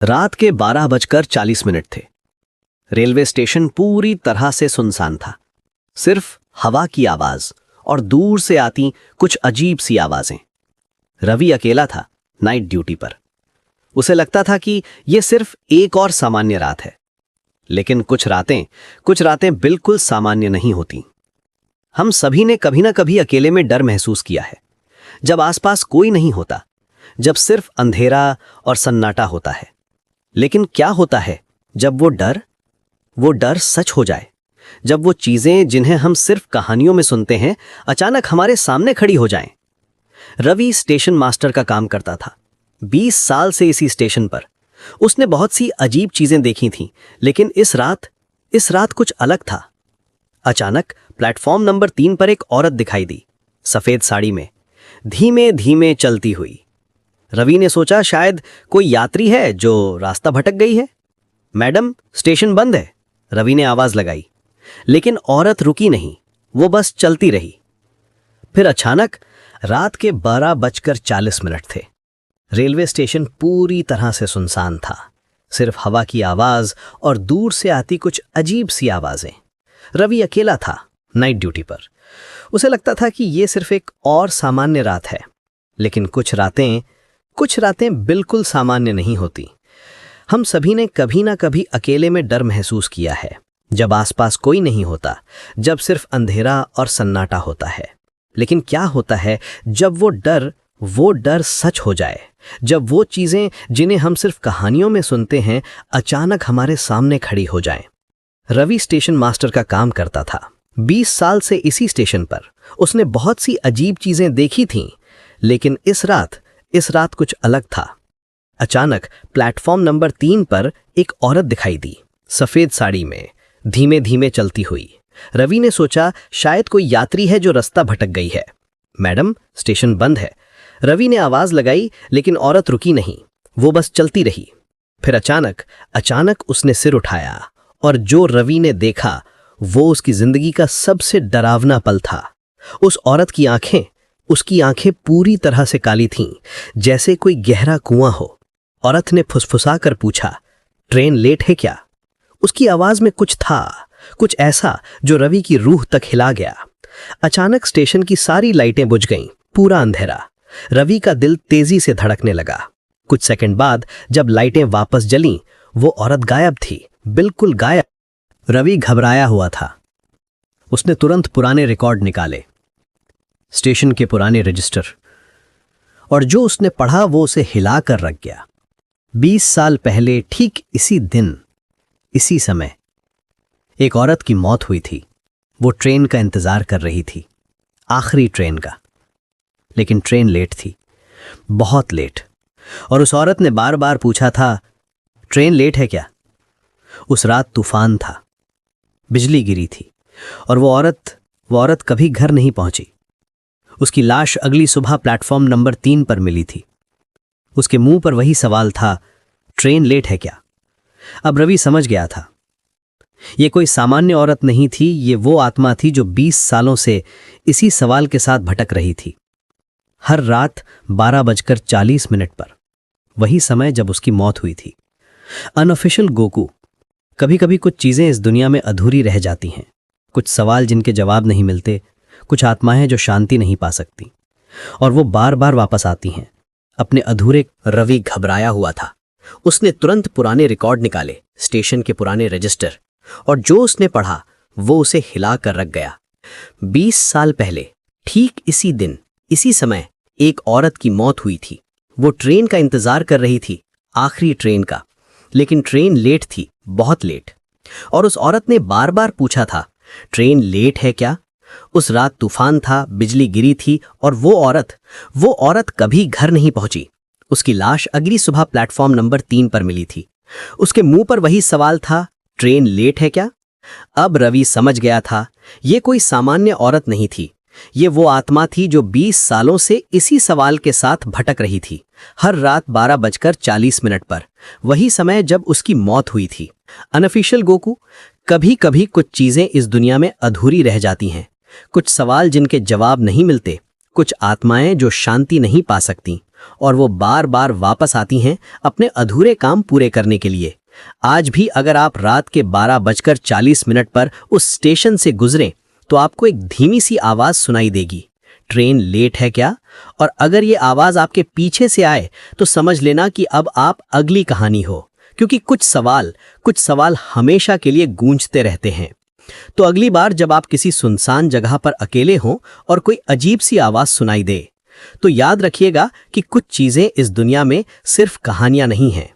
रात के 12:40 थे। रेलवे स्टेशन पूरी तरह से सुनसान था। सिर्फ हवा की आवाज और दूर से आती कुछ अजीब सी आवाजें। रवि अकेला था, नाइट ड्यूटी पर। उसे लगता था कि यह सिर्फ एक और सामान्य रात है, लेकिन कुछ रातें बिल्कुल सामान्य नहीं होती। हम सभी ने कभी ना कभी अकेले में डर महसूस किया है, जब आसपास कोई नहीं होता, जब सिर्फ अंधेरा और सन्नाटा होता है। लेकिन क्या होता है जब वो डर सच हो जाए, जब वो चीजें जिन्हें हम सिर्फ कहानियों में सुनते हैं अचानक हमारे सामने खड़ी हो जाएं। रवि स्टेशन मास्टर का काम करता था। 20 साल से इसी स्टेशन पर उसने बहुत सी अजीब चीजें देखी थीं, लेकिन इस रात कुछ अलग था। अचानक प्लेटफॉर्म नंबर 3 पर एक औरत दिखाई दी, सफेद साड़ी में, धीमे धीमे चलती हुई। रवि ने सोचा शायद कोई यात्री है जो रास्ता भटक गई है। मैडम, स्टेशन बंद है, रवि ने आवाज लगाई, लेकिन औरत रुकी नहीं, वो बस चलती रही। फिर अचानक रात के 12:40 थे। रेलवे स्टेशन पूरी तरह से सुनसान था। सिर्फ हवा की आवाज और दूर से आती कुछ अजीब सी आवाजें। रवि अकेला था, नाइट ड्यूटी पर। उसे लगता था कि यह सिर्फ एक और सामान्य रात है, लेकिन कुछ रातें बिल्कुल सामान्य नहीं होती। हम सभी ने कभी ना कभी अकेले में डर महसूस किया है, जब आसपास कोई नहीं होता, जब सिर्फ अंधेरा और सन्नाटा होता है। लेकिन क्या होता है जब वो डर सच हो जाए, जब वो चीजें जिन्हें हम सिर्फ कहानियों में सुनते हैं अचानक हमारे सामने खड़ी हो जाएं। रवि स्टेशन मास्टर का काम करता था। 20 साल से इसी स्टेशन पर उसने बहुत सी अजीब चीजें देखी थीं, लेकिन इस रात कुछ अलग था। अचानक प्लेटफॉर्म नंबर 3 पर एक औरत दिखाई दी, सफेद साड़ी में, धीमे धीमे चलती हुई। रवि ने सोचा शायद कोई यात्री है जो रास्ता भटक गई है। मैडम, स्टेशन बंद है, रवि ने आवाज लगाई, लेकिन औरत रुकी नहीं, वो बस चलती रही। फिर अचानक उसने सिर उठाया और जो रवि ने देखा वो उसकी जिंदगी का सबसे डरावना पल था। उस औरत की आंखें पूरी तरह से काली थीं, जैसे कोई गहरा कुआं हो। औरत ने फुसफुसाकर पूछा, ट्रेन लेट है क्या? उसकी आवाज में कुछ था, कुछ ऐसा जो रवि की रूह तक हिला गया। अचानक स्टेशन की सारी लाइटें बुझ गईं, पूरा अंधेरा। रवि का दिल तेजी से धड़कने लगा। कुछ सेकंड बाद जब लाइटें वापस जलीं, वो औरत गायब थी, बिल्कुल गायब। रवि घबराया हुआ था। उसने तुरंत पुराने रिकॉर्ड निकाले, स्टेशन के पुराने रजिस्टर, और जो उसने पढ़ा वो उसे हिलाकर रख गया। 20 साल पहले ठीक इसी दिन, इसी समय एक औरत की मौत हुई थी। वो ट्रेन का इंतजार कर रही थी, आखिरी ट्रेन का। लेकिन ट्रेन लेट थी, बहुत लेट। और उस औरत ने बार बार पूछा था, ट्रेन लेट है क्या? उस रात तूफान था, बिजली गिरी थी, और वो औरत कभी घर नहीं पहुंची। उसकी लाश अगली सुबह प्लेटफॉर्म नंबर 3 पर मिली थी। उसके मुंह पर वही सवाल था, ट्रेन लेट है क्या? अब रवि समझ गया था, ये कोई सामान्य औरत नहीं थी, ये वो आत्मा थी जो 20 सालों से इसी सवाल के साथ भटक रही थी। हर रात 12:40 पर, वही समय जब उसकी मौत हुई थी। अनऑफिशियल गोकू, कभी कभी कुछ चीजें इस दुनिया में अधूरी रह जाती हैं, कुछ सवाल जिनके जवाब नहीं मिलते, कुछ आत्माएं जो शांति नहीं पा सकती, और वो बार बार वापस आती हैं अपने अधूरे। रवि घबराया हुआ था। उसने तुरंत पुराने रिकॉर्ड निकाले, स्टेशन के पुराने रजिस्टर, और जो उसने पढ़ा वो उसे हिला कर रख गया। 20 साल पहले ठीक इसी दिन, इसी समय एक औरत की मौत हुई थी। वो ट्रेन का इंतजार कर रही थी, आखिरी ट्रेन का, लेकिन ट्रेन लेट थी, बहुत लेट। और उस औरत ने बार बार पूछा था, ट्रेन लेट है क्या? उस रात तूफान था, बिजली गिरी थी, और वो औरत कभी घर नहीं पहुंची। उसकी लाश अगली सुबह प्लेटफॉर्म नंबर 3 पर मिली थी। उसके मुंह पर वही सवाल था, ट्रेन लेट है क्या? अब रवि समझ गया था, ये कोई सामान्य औरत नहीं थी, ये वो आत्मा थी जो 20 सालों से इसी सवाल के साथ भटक रही थी। हर रात 12:40 पर, वही समय जब उसकी मौत हुई थी। अनऑफिशियल गोकू, कभी कभी कुछ चीजें इस दुनिया में अधूरी रह जाती हैं, कुछ सवाल जिनके जवाब नहीं मिलते, कुछ आत्माएं जो शांति नहीं पा सकती, और वो बार बार वापस आती हैं अपने अधूरे काम पूरे करने के लिए। आज भी अगर आप रात के 12:40 पर उस स्टेशन से गुजरें तो आपको एक धीमी सी आवाज सुनाई देगी, ट्रेन लेट है क्या? और अगर ये आवाज आपके पीछे से आए तो समझ लेना कि अब आप अगली कहानी हो, क्योंकि कुछ सवाल हमेशा के लिए गूंजते रहते हैं। तो अगली बार जब आप किसी सुनसान जगह पर अकेले हों और कोई अजीब सी आवाज सुनाई दे, तो याद रखिएगा कि कुछ चीजें इस दुनिया में सिर्फ कहानियां नहीं हैं,